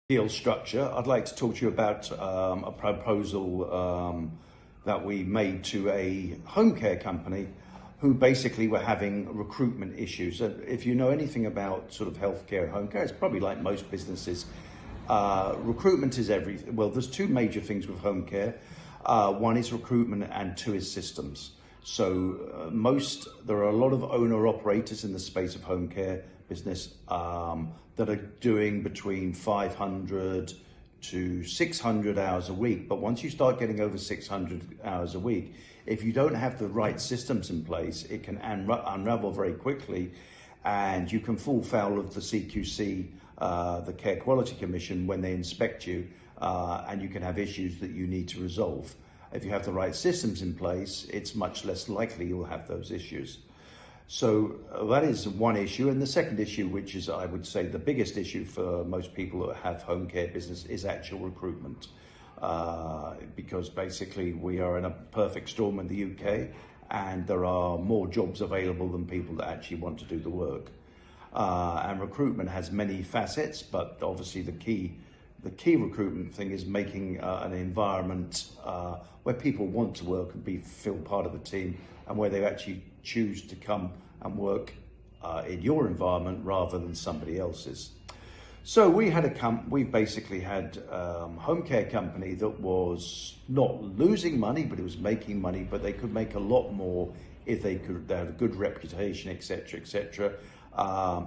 Deal structure, I'd like to talk to you about a proposal that we made to a home care company who basically were having recruitment issues. If you know anything about sort of healthcare, home care, it's probably like most businesses. Recruitment is everything. Well, there's two major things with home care. One is recruitment and two is systems. So there are a lot of owner operators in the space of home care business that are doing between 500 to 600 hours a week. But once you start getting over 600 hours a week, if you don't have the right systems in place, it can unravel very quickly, and you can fall foul of the CQC, the Care Quality Commission, when they inspect you, and you can have issues that you need to resolve. If you have the right systems in place, it's much less likely you'll have those issues. So that is one issue. And the second issue, which is, I would say, the biggest issue for most people that have home care business, is actual recruitment. Because basically we are in a perfect storm in the UK, and there are more jobs available than people that actually want to do the work. And recruitment has many facets, but obviously the key recruitment thing is making an environment where people want to work and feel part of the team, and where they actually choose to come and work in your environment rather than somebody else's. So we basically had a home care company that was not losing money, but it was making money, but they could make a lot more if they had a good reputation, etc., etc.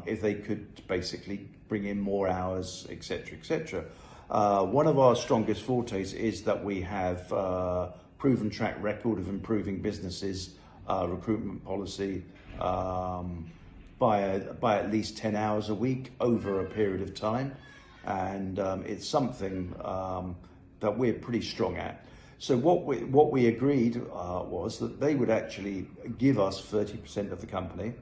If they could basically bring in more hours, etc., etc. One of our strongest fortes is that we have proven track record of improving businesses' recruitment policy by at least 10 hours a week over a period of time, and it's something that we're pretty strong at. So what we agreed was that they would actually give us 30% of the company.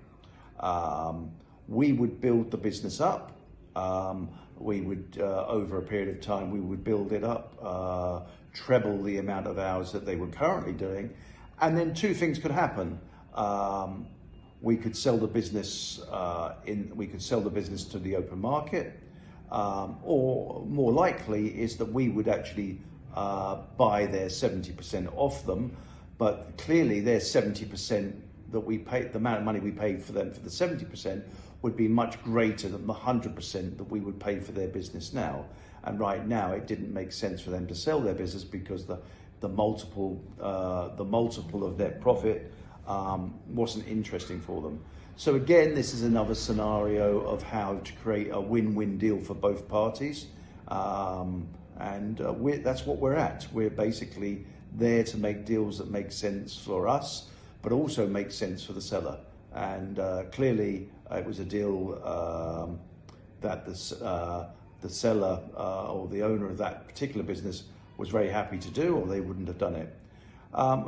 We would build the business up. We would, over a period of time, we would build it up, treble the amount of hours that they were currently doing, and then two things could happen. We could sell the business to the open market, or more likely is that we would actually buy their 70% off them. But clearly their 70% that we paid, the amount of money we paid for them for the 70%, would be much greater than the 100% that we would pay for their business now. And right now it didn't make sense for them to sell their business because the multiple of their profit wasn't interesting for them. So again, this is another scenario of how to create a win-win deal for both parties. That's what we're at. We're basically there to make deals that make sense for us, but also make sense for the seller. And clearly it was a deal that the seller or the owner of that particular business was very happy to do, or they wouldn't have done it.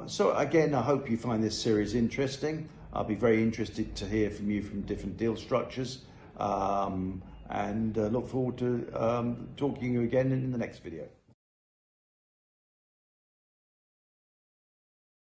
So again, I hope you find this series interesting. I'll be very interested to hear from you from different deal structures, and look forward to talking to you again in the next video.